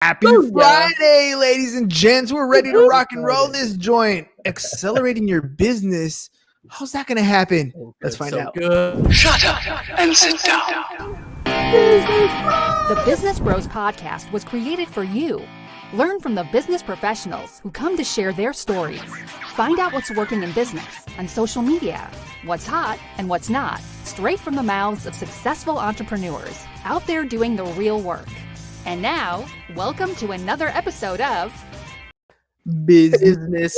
Happy Friday, ladies and gents. We're ready to rock and roll this joint. Accelerating your business. How's that going to happen? Let's find out. Good. Shut up and sit down. The Business Bros Podcast was created for you. Learn from the business professionals who come to share their stories. Find out what's working in business, on social media, what's hot and what's not, straight from the mouths of successful entrepreneurs out there doing the real work. And now, welcome to another episode of Business.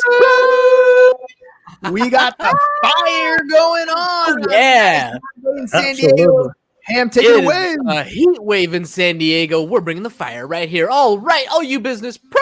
We got the fire going on. Yeah. In San Diego. Ham, take it away. A heat wave in San Diego. We're bringing the fire right here. All right, all you business pros.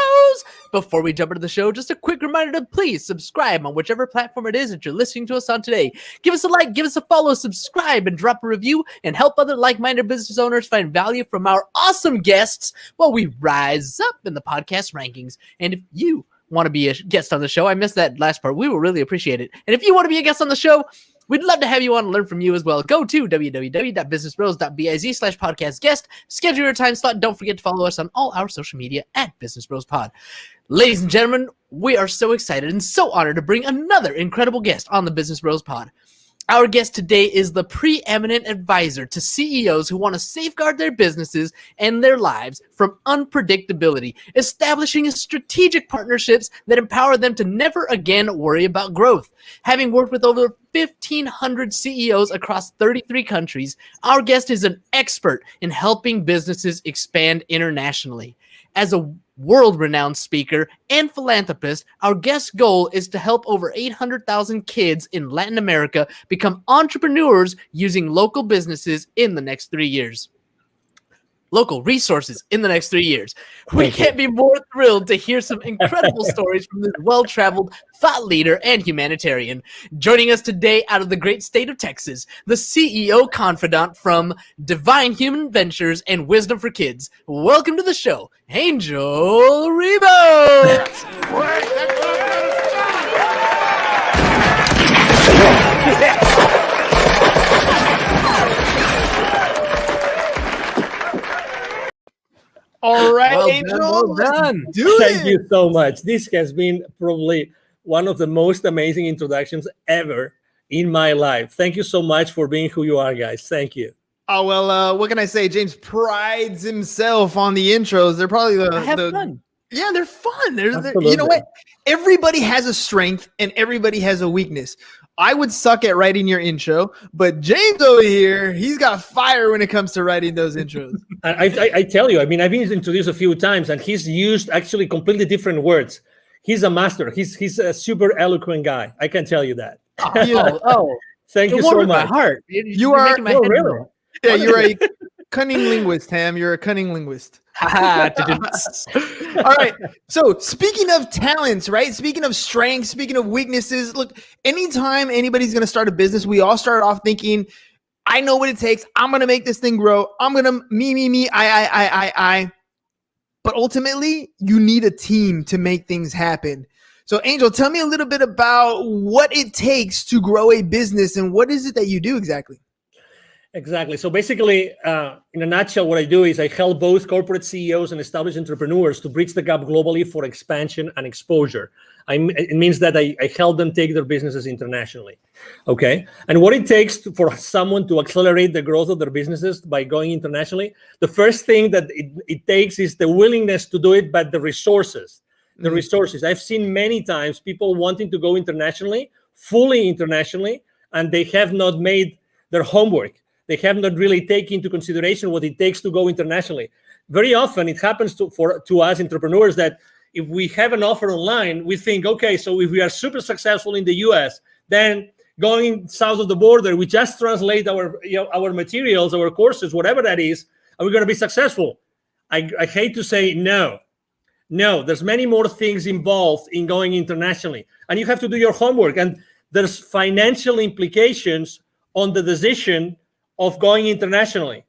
Before we jump into the show, just a quick reminder to please subscribe on whichever platform it is that you're listening to us on today. Give us a like, give us a follow, subscribe, and drop a review, and help other like-minded business owners find value from our awesome guests while we rise up in the podcast rankings. And if you want to be a guest on the show, I missed that last part, we will really appreciate it. And if you want to be a guest on the show, we'd love to have you on and learn from you as well. Go to www.businessbros.biz/podcast guest. Schedule your time slot. Don't forget to follow us on all our social media at Business Bros Pod. Ladies and gentlemen, we are so excited and so honored to bring another incredible guest on the Business Bros Pod. Our guest today is the preeminent advisor to CEOs who want to safeguard their businesses and their lives from unpredictability, establishing strategic partnerships that empower them to never again worry about growth. Having worked with over 1,500 CEOs across 33 countries, our guest is an expert in helping businesses expand internationally. As a world-renowned speaker and philanthropist, our guest's goal is to help over 800,000 kids in Latin America become entrepreneurs using local businesses in the next 3 years. Local resources in the next 3 years. We can't be more thrilled to hear some incredible stories from this well-traveled thought leader and humanitarian. Joining us today out of the great state of Texas, the CEO Confidant from Divine Human Ventures and Wisdom for Kids. Welcome to the show, Angel Ribo. All right, Well Angel. done. Thank you so much. This has been probably one of the most amazing introductions ever in my life. Thank you so much for being who you are, guys. Thank you. Oh, well, what can I say? James prides himself on the intros. They're probably Fun. Yeah, they're fun. They're you know what? Everybody has a strength and everybody has a weakness. I would suck at writing your intro, but James over here, he's got fire when it comes to writing those intros. I tell you, I mean, I've been introduced a few times, and he's used actually completely different words. He's a master. He's a super eloquent guy. I can tell you that. Thank you so much. My heart. You are making my head really? roll. Yeah, you're a cunning linguist, Ham. You're a cunning linguist. All right. So speaking of talents, right? Speaking of strengths, speaking of weaknesses, look, anytime anybody's going to start a business, we all start off thinking, I know what it takes. I'm going to make this thing grow. I'm going to me, I. But ultimately, you need a team to make things happen. So Angel, tell me a little bit about what it takes to grow a business and what is it that you do exactly? Exactly. So basically, in a nutshell, what I do is I help both corporate CEOs and established entrepreneurs to bridge the gap globally for expansion and exposure. It means that I help them take their businesses internationally. Okay. And what it takes for someone to accelerate the growth of their businesses by going internationally, the first thing that it takes is the willingness to do it, but the resources. The resources. I've seen many times people wanting to go internationally, fully internationally, and they have not made their homework. They have not really taken into consideration what it takes to go internationally. Very often it happens to us entrepreneurs that if we have an offer online, we think, okay, so if we are super successful in the US, then going south of the border, we just translate our materials, our courses, whatever that is, and we're going to be successful. I hate to say no. No, there's many more things involved in going internationally, and you have to do your homework. And there's financial implications on the decision of going international.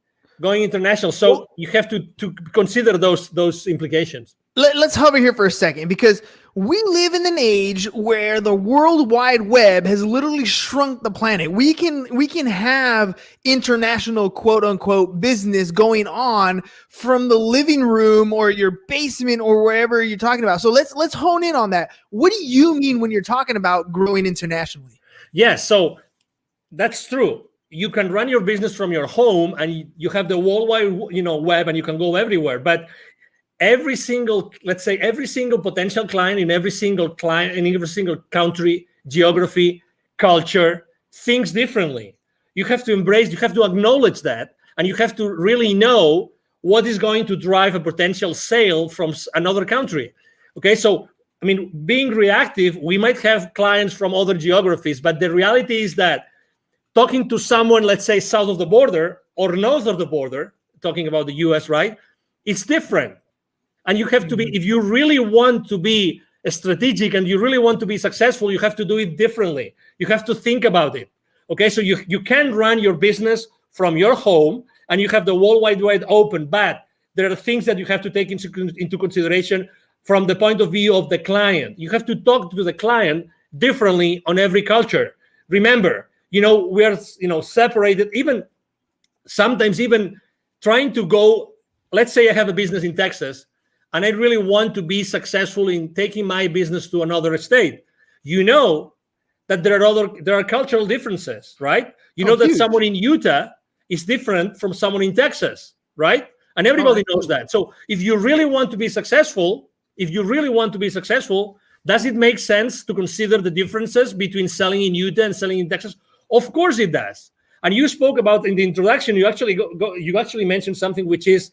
So you have to consider those implications. Let's hover here for a second, because we live in an age where the World Wide Web has literally shrunk the planet. We can have international quote unquote business going on from the living room or your basement or wherever you're talking about. So let's hone in on that. What do you mean when you're talking about growing internationally? Yes, so that's true. You can run your business from your home, and you have the worldwide, web, and you can go everywhere. But every single potential client in every single country, geography, culture thinks differently. You have to acknowledge that, and you have to really know what is going to drive a potential sale from another country. Okay, so being reactive, we might have clients from other geographies, but the reality is that talking to someone, let's say south of the border or north of the border, talking about the US, right? It's different. And you have to be, if you really want to be strategic and you really want to be successful, you have to do it differently. You have to think about it. Okay, so you can run your business from your home and you have the World Wide Web open, but there are things that you have to take into consideration from the point of view of the client. You have to talk to the client differently on every culture. Remember, we are separated, even sometimes even trying to go, let's say I have a business in Texas and I really want to be successful in taking my business to another state. That there are cultural differences, right? That huge. Someone in Utah is different from someone in Texas, right? And everybody knows that. So if you really want to be successful, does it make sense to consider the differences between selling in Utah and selling in Texas? Of course it does. And you spoke about in the introduction, you actually mentioned something, which is,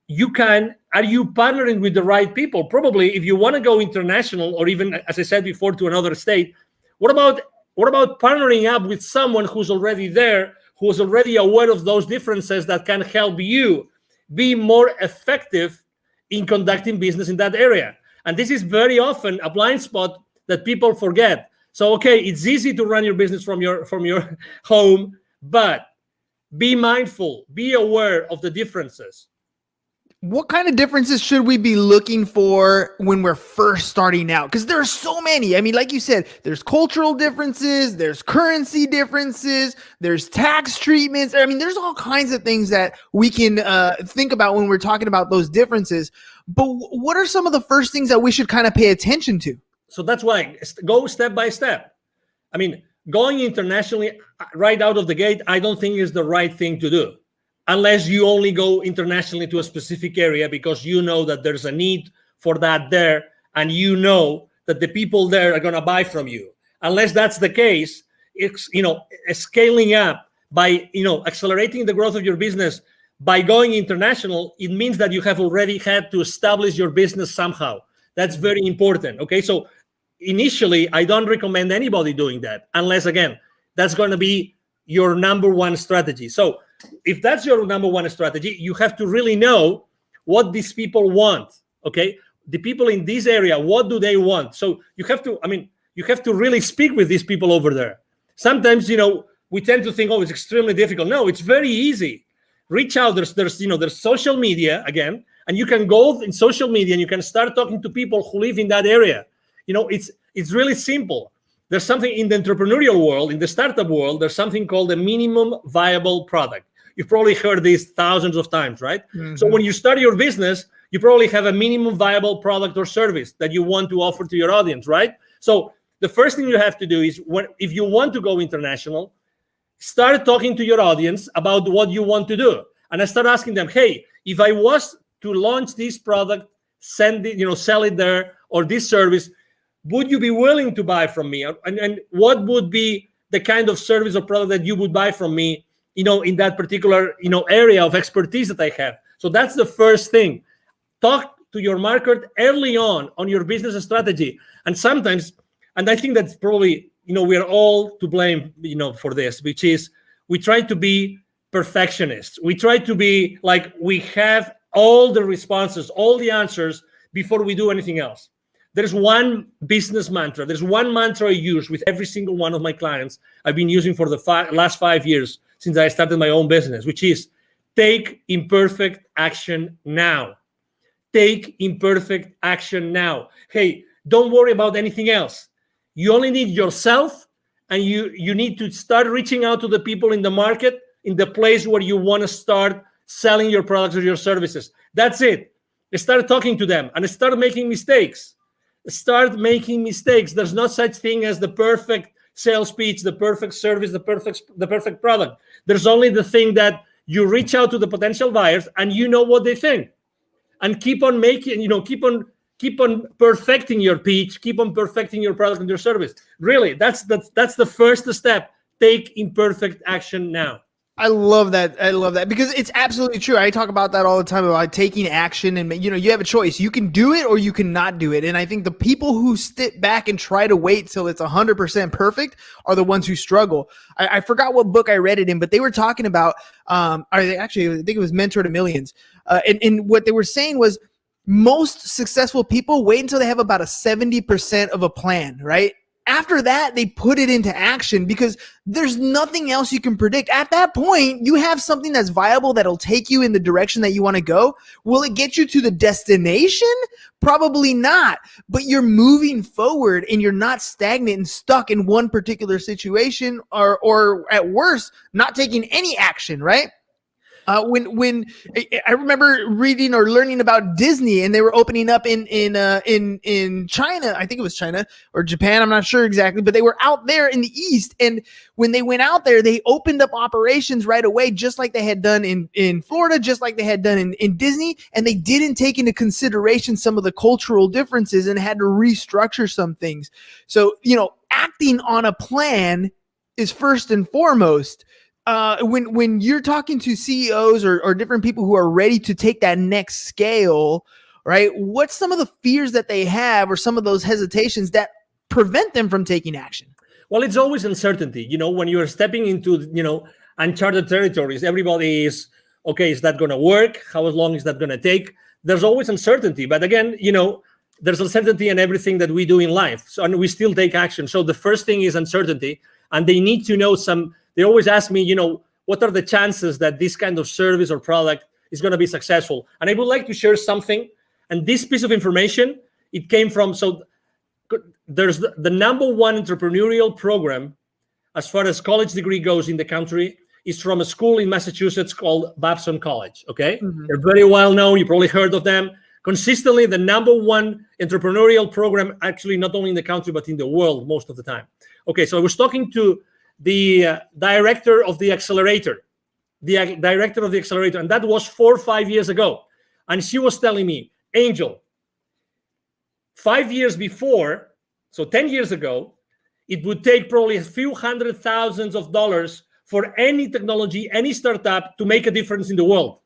are you partnering with the right people? Probably if you want to go international, or even, as I said before, to another state, what about partnering up with someone who's already there, who's already aware of those differences, that can help you be more effective in conducting business in that area? And this is very often a blind spot that people forget. So, okay, it's easy to run your business from your home, but be mindful, be aware of the differences. What kind of differences should we be looking for when we're first starting out? Because there are so many. Like you said, there's cultural differences, there's currency differences, there's tax treatments. There's all kinds of things that we can think about when we're talking about those differences. But what are some of the first things that we should kind of pay attention to? So that's why go step by step. Going internationally right out of the gate, I don't think is the right thing to do, unless you only go internationally to a specific area because you know that there's a need for that there, and you know that the people there are going to buy from you. Unless that's the case, it's scaling up by accelerating the growth of your business by going international. It means that you have already had to establish your business somehow. That's very important. Okay, so initially, I don't recommend anybody doing that unless, again, that's going to be your number one strategy. So if that's your number one strategy, you have to really know what these people want. Okay, the people in this area, what do they want? So you have to really speak with these people over there. Sometimes we tend to think, oh, it's extremely difficult. No, it's very easy. Reach out. There's social media again, and you can go in social media and you can start talking to people who live in that area. It's really simple. There's something in the entrepreneurial world, in the startup world, there's something called a minimum viable product. You've probably heard this thousands of times, right? Mm-hmm. So when you start your business, you probably have a minimum viable product or service that you want to offer to your audience, right? So the first thing you have to do is, if you want to go international, start talking to your audience about what you want to do. And I start asking them, hey, if I was to launch this product, sell it there, or this service, would you be willing to buy from me? And what would be the kind of service or product that you would buy from me, in that particular, area of expertise that I have? So that's the first thing. Talk to your market early on your business strategy. And sometimes, and I think that's probably, we are all to blame, for this, which is we try to be perfectionists. We try to be like, we have all the responses, all the answers before we do anything else. There's one business mantra. There's one mantra I use with every single one of my clients. I've been using for the last 5 years since I started my own business, which is take imperfect action now. Take imperfect action now. Hey, Don't worry about anything else. You only need yourself, and you need to start reaching out to the people in the market, in the place where you want to start selling your products or your services. That's it. Start talking to them and start making mistakes. Start making mistakes. There's no such thing as the perfect sales pitch, the perfect service, the perfect product. There's only the thing that you reach out to the potential buyers and you know what they think, and keep on making, keep on perfecting your pitch, keep on perfecting your product and your service. Really, that's the first step. Take imperfect action now. I love that. I love that because it's absolutely true. I talk about that all the time about taking action, and you have a choice. You can do it or you cannot do it. And I think the people who sit back and try to wait till it's 100% perfect are the ones who struggle. I forgot what book I read it in, but they were talking about, I think it was Mentor to Millions. And what they were saying was most successful people wait until they have about a 70% of a plan, right? After that, they put it into action because there's nothing else you can predict. At that point, you have something that's viable that'll take you in the direction that you want to go. Will it get you to the destination? Probably not. But you're moving forward and you're not stagnant and stuck in one particular situation or at worst, not taking any action, right? When I remember reading or learning about Disney, and they were opening up in China, I think it was China or Japan, I'm not sure exactly, but they were out there in the East. And when they went out there, they opened up operations right away, just like they had done in Florida, just like they had done in Disney. And they didn't take into consideration some of the cultural differences and had to restructure some things. So, acting on a plan is first and foremost. When you're talking to CEOs or different people who are ready to take that next scale, right? What's some of the fears that they have or some of those hesitations that prevent them from taking action? Well, it's always uncertainty. When you're stepping into, uncharted territories, everybody is, okay, is that going to work? How long is that going to take? There's always uncertainty. But again, there's uncertainty in everything that we do in life. So, and we still take action. So the first thing is uncertainty. And they need to know they always ask me, what are the chances that this kind of service or product is going to be successful? And I would like to share something. And this piece of information, it came from, there's the number one entrepreneurial program as far as college degree goes in the country is from a school in Massachusetts called Babson College, okay? Mm-hmm. They're very well known. You probably heard of them. Consistently, the number one entrepreneurial program, actually not only in the country, but in the world most of the time. Okay, so I was talking to the director of the accelerator, and that was 4 or 5 years ago. And she was telling me, Angel, 5 years before, so 10 years ago, it would take probably a few $100,000s for any technology, any startup to make a difference in the world.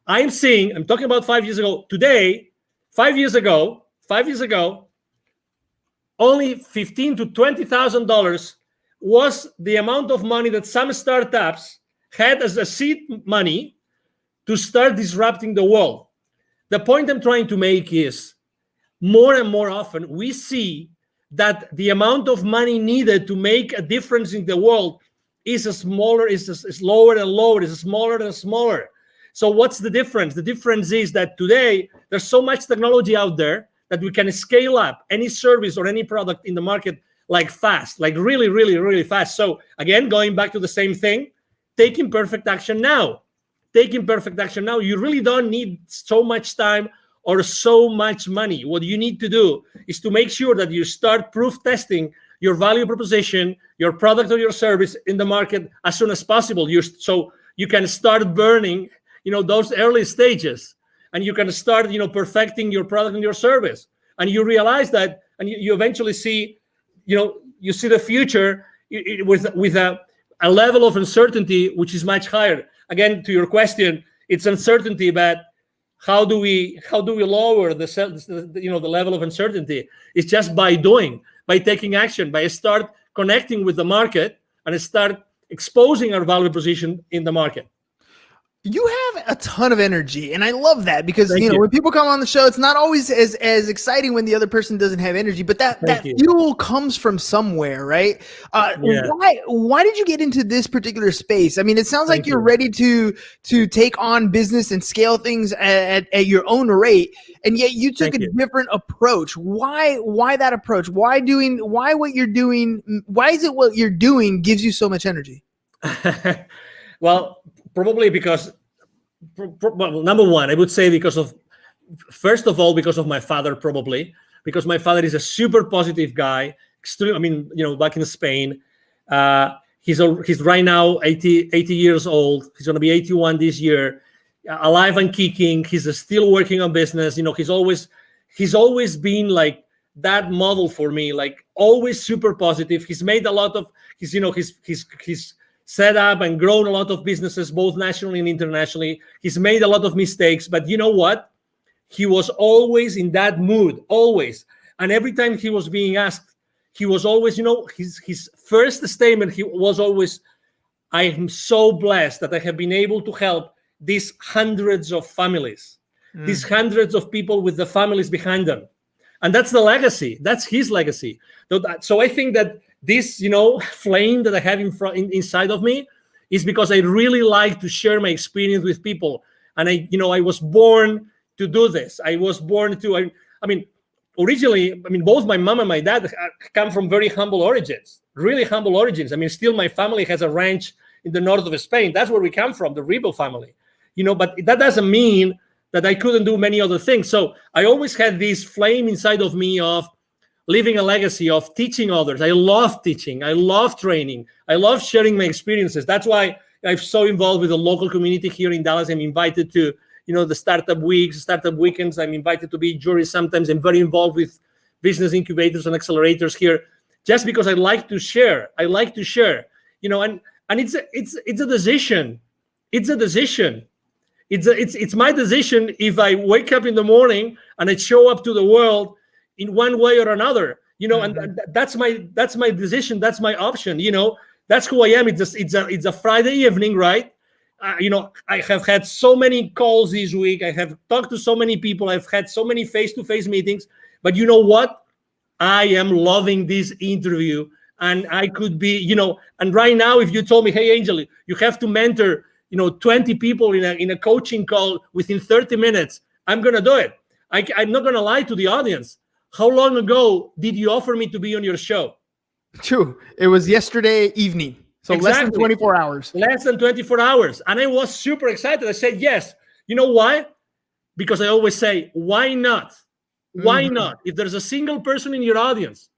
I'm talking about 5 years ago. Today, 5 years ago, only $15,000 to $20,000 was the amount of money that some startups had as a seed money to start disrupting the world. The point I'm trying to make is more and more often we see that the amount of money needed to make a difference in the world is lower and lower, is smaller and smaller. So what's the difference? The difference is that today there's so much technology out there that we can scale up any service or any product in the market like fast, like really, really, really fast. So again, going back to the same thing, take imperfect action now. You really don't need so much time or so much money. What you need to do is to make sure that you start proof testing your value proposition, your product or your service in the market as soon as possible. So you can start burning, those early stages, and you can start, perfecting your product and your service. And you realize that, and you eventually see, you see the future with a level of uncertainty which is much higher. Again, to your question, it's uncertainty, but how do we lower the level of uncertainty? It's just by taking action, by start connecting with the market and start exposing our value proposition in the market. You have a ton of energy, and I love that because Thank you. when people come on the show, it's not always as exciting when the other person doesn't have energy, but that Thank you. fuel comes from somewhere, right? Yeah. Why did you get into this particular space? I mean, it sounds like Thank you're you. ready to take on business and scale things at your own rate, and yet you took Thank a you. different approach. Why that approach? Why what you're doing? Why is it what you're doing gives you so much energy? Well, probably because, well, number one, I would say first of all, because of my father, probably because my father is a super positive guy. Extreme. I mean, back in Spain, he's right now 80 years old. He's going to be 81 this year, alive and kicking. He's still working on business. He's always been like that model for me, like always super positive. He's made a lot of he's set up and grown a lot of businesses, both nationally and internationally. He's made a lot of mistakes, but you know what? He was always in that mood, always. And every time he was being asked, he was always, his first statement, he was always, I am so blessed that I have been able to help these hundreds of families, these hundreds of people with the families behind them. And that's the legacy. That's his legacy. So I think that this, flame that I have inside of me is because I really like to share my experience with people. And I was born to do this. I was born to, originally, both my mom and my dad come from very humble origins, really humble origins. Still my family has a ranch in the north of Spain. That's where we come from, the Ribo family, but that doesn't mean that I couldn't do many other things. So I always had this flame inside of me of leaving a legacy, of teaching others. I love teaching. I love training. I love sharing my experiences. That's why I'm so involved with the local community here in Dallas. I'm invited to, the startup weeks, startup weekends. I'm invited to be jury sometimes. I'm very involved with business incubators and accelerators here, just because I like to share. I like to share, and it's a decision. It's a decision. It's my decision if I wake up in the morning and I show up to the world in one way or another, and that's my decision. That's my option. That's who I am. It's a Friday evening, right? I have had so many calls this week. I have talked to so many people. I've had so many face-to-face meetings. But you know what? I am loving this interview, and I could be, and right now, if you told me, hey, Angel, you have to mentor, 20 people in a coaching call within 30 minutes, I'm gonna do it. I'm not gonna lie to the audience. How long ago did you offer me to be on your show? True. It was yesterday evening. So Exactly. less than 24 hours. Less than 24 hours. And I was super excited. I said, yes. You know why? Because I always say, why not? Why not? If there's a single person in your audience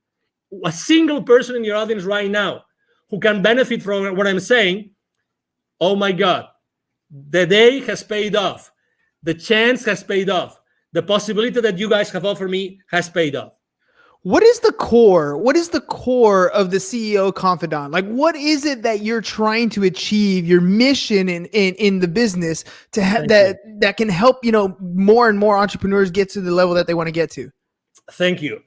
right now who can benefit from what I'm saying, oh my God, the day has paid off. The chance has paid off. The possibility that you guys have offered me has paid off. What is the core? What is the core of the CEO Confidant? Like, what is it that you're trying to achieve? Your mission in the business to have that can help more and more entrepreneurs get to the level that they want to get to. Thank you.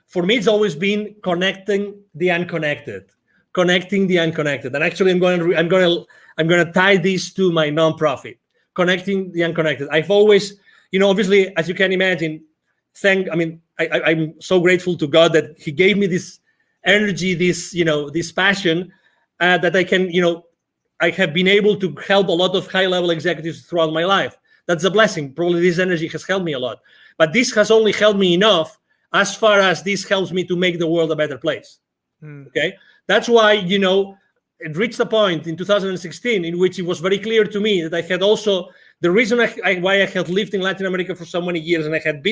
For me, it's always been connecting the unconnected. And actually, I'm going to tie this to my nonprofit, connecting the unconnected. I've always, obviously, as you can imagine, I'm so grateful to God that He gave me this energy, this passion that I can, I have been able to help a lot of high-level executives throughout my life. That's a blessing. Probably this energy has helped me a lot. But this has only helped me enough as far as this helps me to make the world a better place. Okay? That's why, it reached a point in 2016 in which it was very clear to me that I had also, the reason why I had lived in Latin America for so many years and I had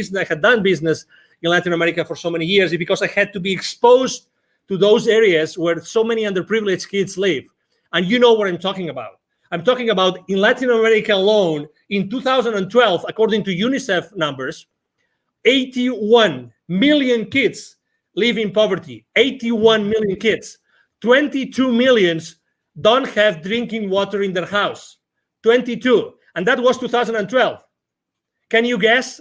done business in Latin America for so many years is because I had to be exposed to those areas where so many underprivileged kids live. And you know what I'm talking about. I'm talking about in Latin America alone, in 2012, according to UNICEF numbers, 81 million kids live in poverty. 81 million kids. 22 millions don't have drinking water in their house. 22. And that was 2012. Can you guess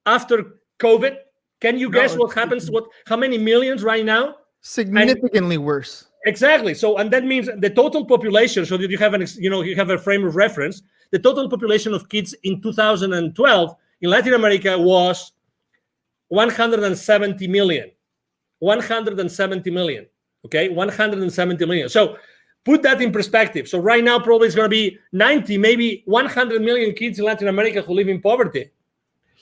after COVID? Can you guess what happens? How many millions right now? Significantly worse. Exactly. So, and that means the total population, so that you have you have a frame of reference. the total population of kids in 2012 in Latin America was 170 million. 170 million. Okay, 170 million. So put that in perspective. So right now, probably it's going to be 90, maybe 100 million kids in Latin America who live in poverty.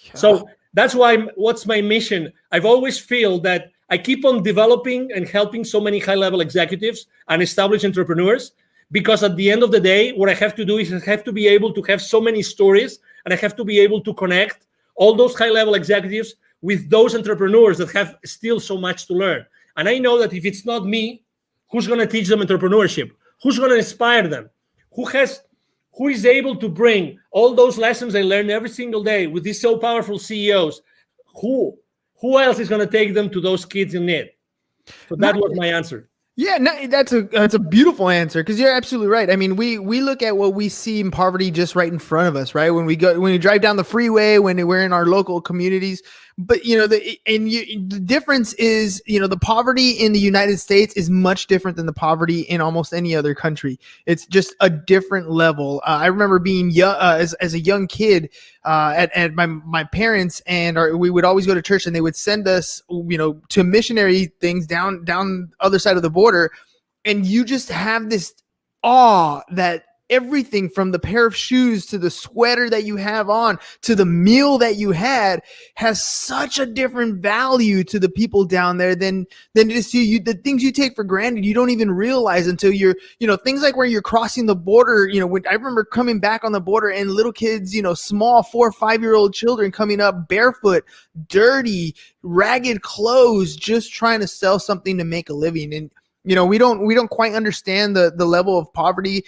Yeah. So that's why, what's my mission? I've always feel that I keep on developing and helping so many high-level executives and established entrepreneurs, because at the end of the day, what I have to do is I have to be able to have so many stories, and I have to be able to connect all those high-level executives with those entrepreneurs that have still so much to learn. And I know that if it's not me, who's going to teach them entrepreneurship? Who's going to inspire them? Who is able to bring all those lessons I learn every single day with these so powerful CEOs? Who else is going to take them to those kids in need? So that was my answer. Yeah, no, that's a beautiful answer, because you're absolutely right. I mean, we look at what we see in poverty just right in front of us, right? When we drive down the freeway, when we're in our local communities. But the difference is, the poverty in the United States is much different than the poverty in almost any other country. It's just a different level. I remember being young, as a young kid, at my parents, and we would always go to church, and they would send us, to missionary things down the other side of the border, and you just have this awe that everything from the pair of shoes to the sweater that you have on to the meal that you had has such a different value to the people down there than it is to you. The things you take for granted, you don't even realize until you're, things like where you're crossing the border. When I remember coming back on the border and little kids, small 4 or 5-year-old children coming up barefoot, dirty, ragged clothes, just trying to sell something to make a living. And we don't quite understand the level of poverty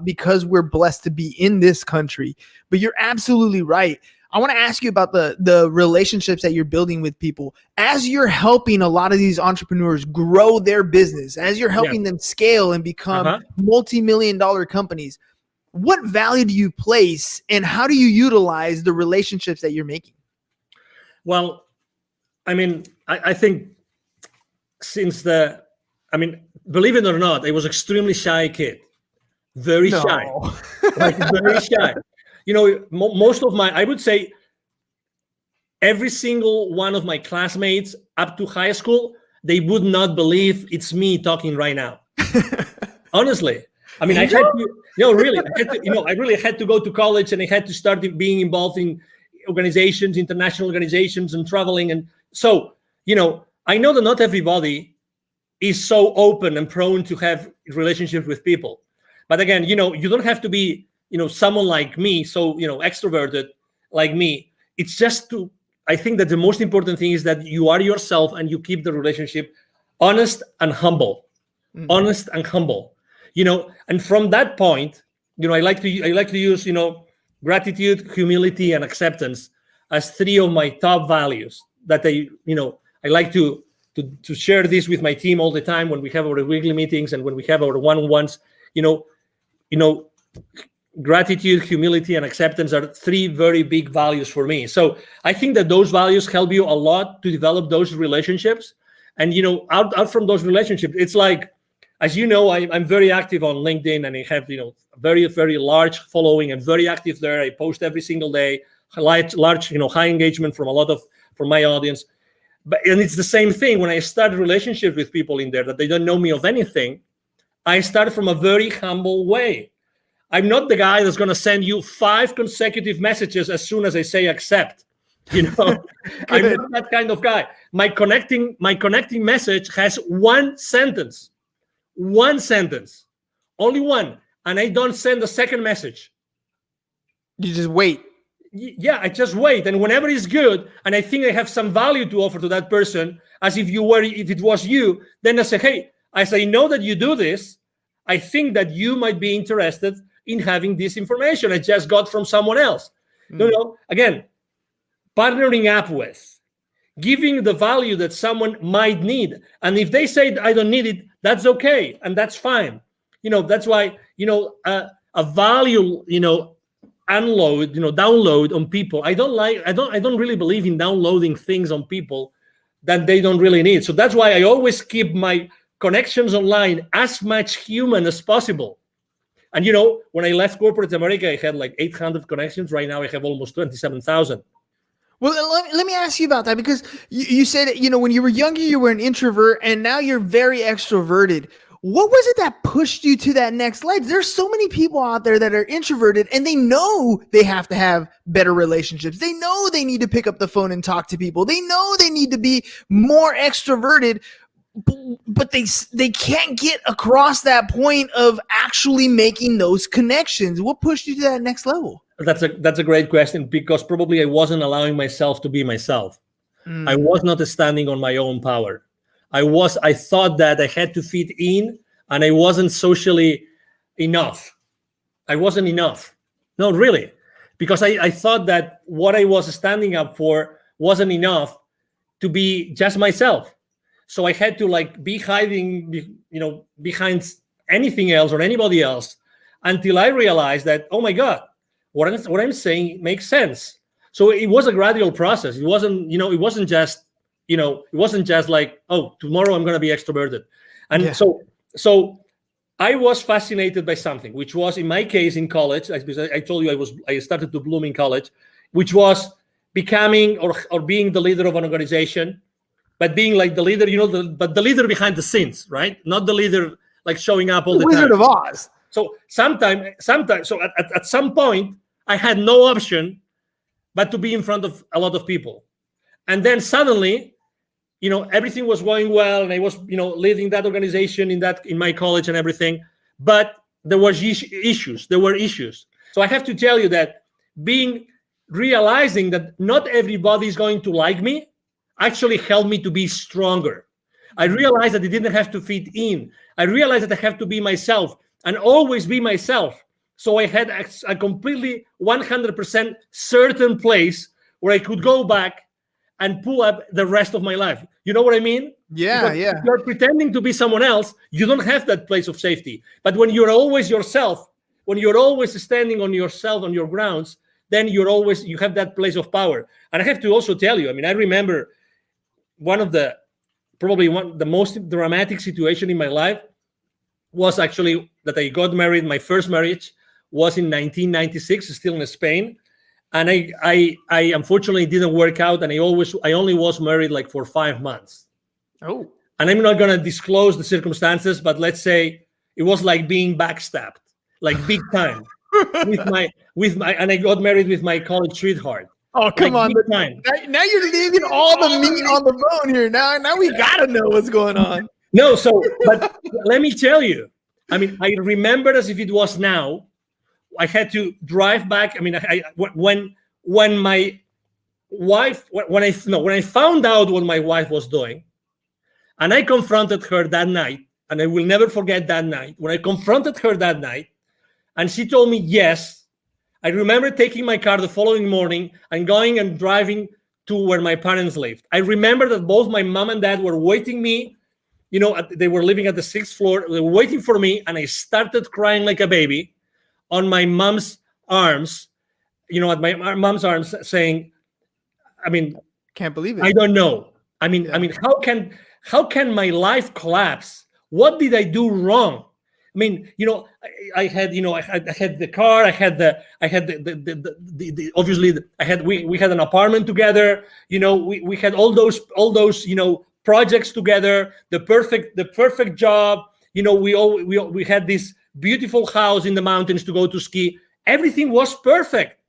because we're blessed to be in this country. But you're absolutely right. I want to ask you about the relationships that you're building with people as you're helping a lot of these entrepreneurs grow their business, as you're helping them scale and become multi-million-dollar companies. What value do you place, and how do you utilize the relationships that you're making? Well, I think believe it or not, I was extremely shy kid, very shy, very shy. Most of I would say every single one of my classmates up to high school, they would not believe it's me talking right now. Honestly. I had to, really, I really had to go to college, and I had to start being involved in organizations, international organizations, and traveling. And so, I know that not everybody is so open and prone to have relationships with people. But again, you don't have to be, someone like me, so, extroverted like me. It's just I think that the most important thing is that you are yourself and you keep the relationship honest and humble. Mm-hmm. Honest and humble, and from that point, I like to use, gratitude, humility, and acceptance as 3 of my top values that I like to share this with my team all the time when we have our weekly meetings and when we have our one-on-ones. Gratitude, humility, and acceptance are 3 very big values for me. So I think that those values help you a lot to develop those relationships. And out from those relationships, it's like, as you know, I'm very active on LinkedIn, and I have very, very large following and very active there. I post every single day, large high engagement from my audience. And it's the same thing when I start relationships with people in there that they don't know me of anything. I start from a very humble way. I'm not the guy that's going to send you 5 consecutive messages as soon as I say accept. I'm not that kind of guy. My connecting message has 1 sentence, only 1, and I don't send a second message. You just wait. Yeah, I just wait, and whenever it's good, and I think I have some value to offer to that person, as if it was you, then I say, hey, as I know that you do this, I think that you might be interested in having this information I just got from someone else. Again, partnering up with, giving the value that someone might need, and if they say I don't need it, that's okay, and that's fine. That's why a value download on people. I don't really believe in downloading things on people that they don't really need. So that's why I always keep my connections online as much human as possible. And when I left corporate America, I had like 800 connections. Right now, I have almost 27,000. Well, let me ask you about that, because you said, when you were younger, you were an introvert, and now you're very extroverted. What was it that pushed you to that next level? There's so many people out there that are introverted, and they know they have to have better relationships. They know they need to pick up the phone and talk to people. They know they need to be more extroverted, but they can't get across that point of actually making those connections. What pushed you to that next level? That's a great question, because probably I wasn't allowing myself to be myself. I was not standing on my own power. I thought that I had to fit in, and I wasn't socially enough. I wasn't enough. No, really. Because I thought that what I was standing up for wasn't enough to be just myself. So I had to be hiding, behind anything else or anybody else, until I realized that, oh my God, what I'm saying makes sense. So it was a gradual process. It wasn't just like, oh, tomorrow I'm going to be extroverted. And so I was fascinated by something, which was, in my case, in college, because I told you I started to bloom in college, which was becoming or being the leader of an organization, but being like the leader, but the leader behind the scenes, right? Not the leader like showing up all the time. Wizard of Oz. So sometimes, so at some point, I had no option but to be in front of a lot of people. And then suddenly, everything was going well, and I was, leading that organization in my college and everything. But there were issues. So I have to tell you that realizing that not everybody is going to like me actually helped me to be stronger. I realized that I didn't have to fit in. I realized that I have to be myself and always be myself. So I had a completely 100% certain place where I could go back and pull up the rest of my life. You know what I mean? Yeah, because if you're pretending to be someone else, you don't have that place of safety. But when you're always yourself, when you're always standing on yourself, on your grounds, then you have that place of power. And I have to also tell you, I remember the most dramatic situation in my life was actually that I got married. My first marriage was in 1996, still in Spain. And I unfortunately didn't work out, and I only was married for 5 months. Oh. And I'm not gonna disclose the circumstances, but let's say it was like being backstabbed, like big time. And I got married with my college sweetheart. Oh, come on. Now you're leaving all the meat on the bone here. Now we gotta know what's going on. No, but let me tell you, I remember as if it was now. I had to drive back. When I found out what my wife was doing, and I confronted her that night, and I will never forget that night, when I confronted her that night, and she told me yes, I remember taking my car the following morning and going and driving to where my parents lived. I remember that both my mom and dad were waiting me, they were living at the 6th floor, they were waiting for me, and I started crying like a baby on my mom's arms, at my mom's arms, saying, can't believe it. I don't know. How can my life collapse? What did I do wrong? I had the car, we had an apartment together. We had all those projects together, the perfect job. We had this beautiful house in the mountains to go to ski. Everything was perfect.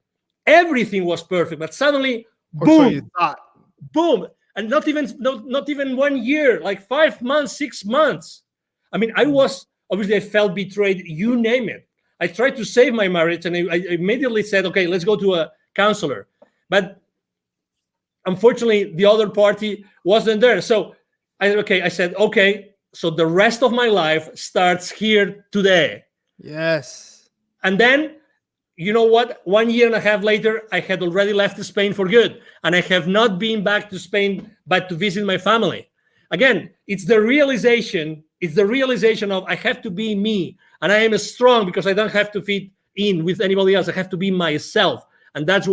But suddenly, boom, so you thought. Boom, and not even 1 year, like 5 months, 6 months. I felt betrayed. You name it. I tried to save my marriage, and I immediately said, okay, let's go to a counselor. But unfortunately, the other party wasn't there. So I said, okay. So the rest of my life starts here today. Yes. And then, you know what? 1 year and a half later, I had already left Spain for good. And I have not been back to Spain, but to visit my family. Again, it's the realization of I have to be me. And I am strong because I don't have to fit in with anybody else. I have to be myself. And that's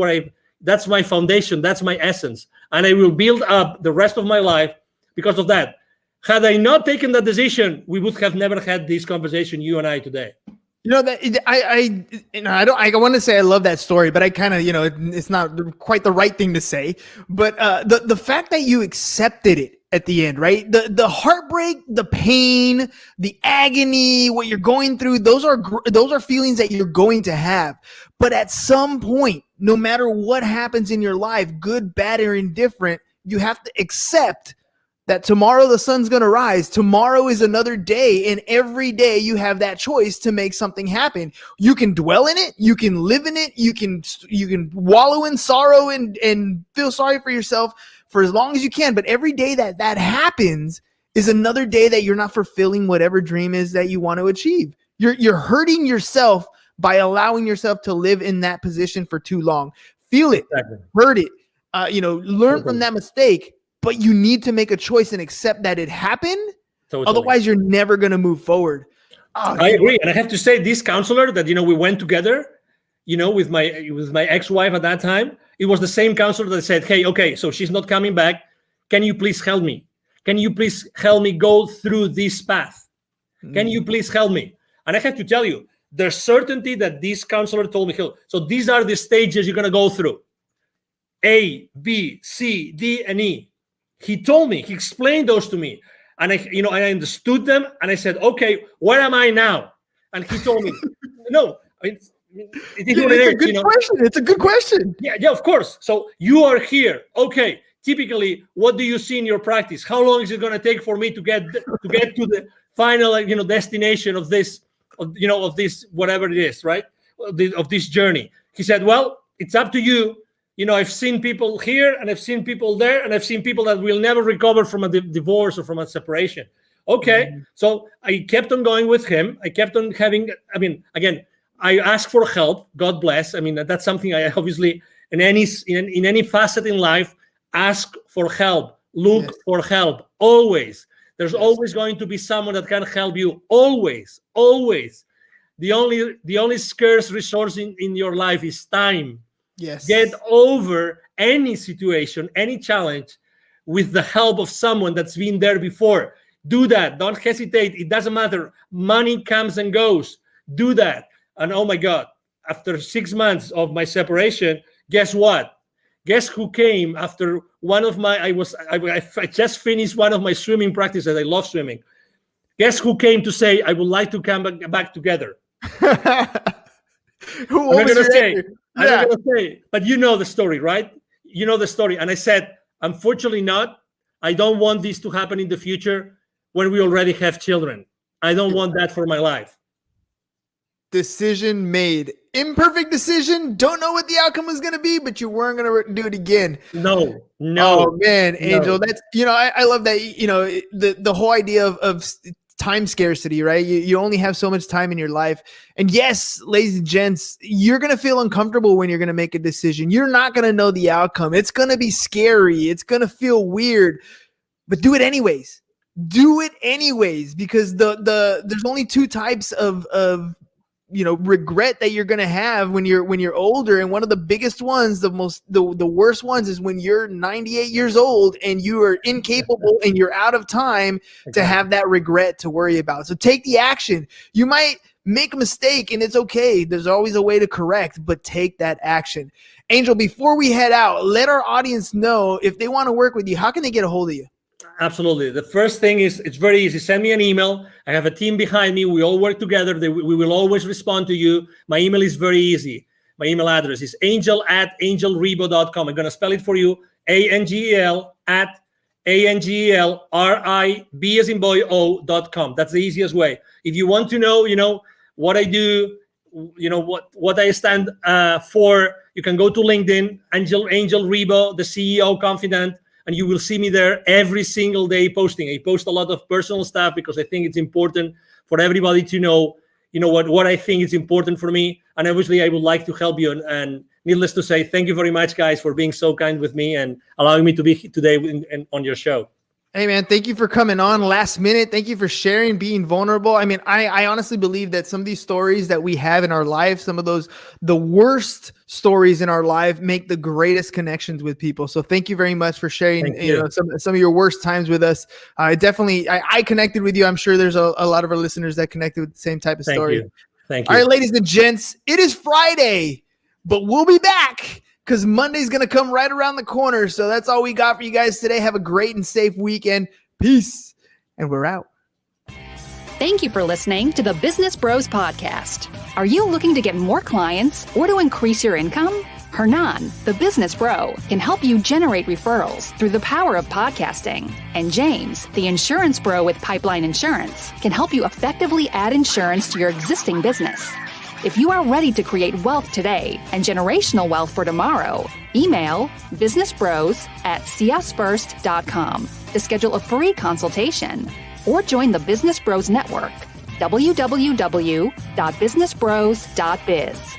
my foundation. That's my essence. And I will build up the rest of my life because of that. Had I not taken that decision, we would have never had this conversation, you and I, today. You know that I want to say I love that story, but I kind of, it's not quite the right thing to say. But the fact that you accepted it at the end, right? The heartbreak, the pain, the agony, what you're going through, those are feelings that you're going to have. But at some point, no matter what happens in your life, good, bad, or indifferent, you have to accept that tomorrow the sun's going to rise. Tomorrow is another day, and every day you have that choice to make something happen. You can dwell in it, you can live in it, you can wallow in sorrow and feel sorry for yourself for as long as you can. But every day that happens is another day that you're not fulfilling whatever dream is that you want to achieve. You're hurting yourself by allowing yourself to live in that position for too long. Feel it, hurt it, learn from that mistake. But you need to make a choice and accept that it happened. Totally. Otherwise, you're never going to move forward. I agree. And I have to say, this counselor that, we went together, with my ex-wife at that time, it was the same counselor that said, hey, okay, so she's not coming back. Can you please help me? Can you please help me go through this path? Can you please help me? And I have to tell you, the certainty that this counselor told me, so these are the stages you're going to go through. A, B, C, D, and E. He told me, he explained those to me, and I understood them, and I said, okay, where am I now? And he told me, no, it's a good question. It's a good question. Yeah, of course. So you are here. Okay. Typically, what do you see in your practice? How long is it going to take for me to get to the final, destination of this, of this, whatever it is, right? Of this journey. He said, well, it's up to you. I've seen people here and I've seen people there, and I've seen people that will never recover from a divorce or from a separation. Okay. Mm-hmm. So I kept on going with him. I kept on having, again, I asked for help. God bless. That's something I obviously, in any facet in life, ask for help, look for help. Always. There's always going to be someone that can help you. Always. The only scarce resource in your life is time. Yes. Get over any situation, any challenge with the help of someone that's been there before. Do that. Don't hesitate. It doesn't matter. Money comes and goes. Do that. And oh my God, after 6 months of my separation, guess what? Guess who came after one of my, I just finished one of my swimming practices. I love swimming. Guess who came to say, I would like to come back together? Who was going to say? I'm not going to say, but you know the story, right? You know the story. And I said, unfortunately not. I don't want this to happen in the future when we already have children. I don't want that for my life. Decision made. Imperfect decision. Don't know what the outcome was going to be, but you weren't going to do it again. No. Oh man, Angel, that's, I love that, the whole idea of time scarcity, right? You only have so much time in your life. And yes, ladies and gents, you're going to feel uncomfortable when you're going to make a decision. You're not going to know the outcome. It's going to be scary. It's going to feel weird, but do it anyways. Do it anyways, because there's only two types of regret that you're going to have when you're older. And one of the biggest ones, the worst ones, is when you're 98 years old and you are incapable and you're out of time to have that regret to worry about. So take the action. You might make a mistake and it's okay. There's always a way to correct, but take that action. Angel, before we head out, let our audience know if they want to work with you, how can they get a hold of you? Absolutely. The first thing is, it's very easy. Send me an email. I have a team behind me. We all work together. We will always respond to you. My email is very easy. My email address is angel@angelribo.com. I'm going to spell it for you. ANGEL@ANGELRIB as in boy O.com. That's the easiest way. If you want to know, what I do, what I stand for, you can go to LinkedIn, Angel Ribo, the CEO Confidant. And you will see me there every single day posting. I post a lot of personal stuff because I think it's important for everybody to know, what I think is important for me. And obviously, I would like to help you. And needless to say, thank you very much, guys, for being so kind with me and allowing me to be today on your show. Hey, man, thank you for coming on last minute. Thank you for sharing, being vulnerable. I honestly believe that some of these stories that we have in our life, some of the worst stories in our life, make the greatest connections with people. So thank you very much for sharing some of your worst times with us. I connected with you. I'm sure there's a lot of our listeners that connected with the same type of story. Thank you. All right, ladies and gents, it is Friday, but we'll be back because Monday's going to come right around the corner. So that's all we got for you guys today. Have a great and safe weekend. Peace. And we're out. Thank you for listening to the Business Bros Podcast. Are you looking to get more clients or to increase your income? Hernan, the business bro, can help you generate referrals through the power of podcasting. And James, the insurance bro with Pipeline Insurance, can help you effectively add insurance to your existing business. If you are ready to create wealth today and generational wealth for tomorrow, email businessbros@csfirst.com to schedule a free consultation or join the Business Bros Network, www.businessbros.biz.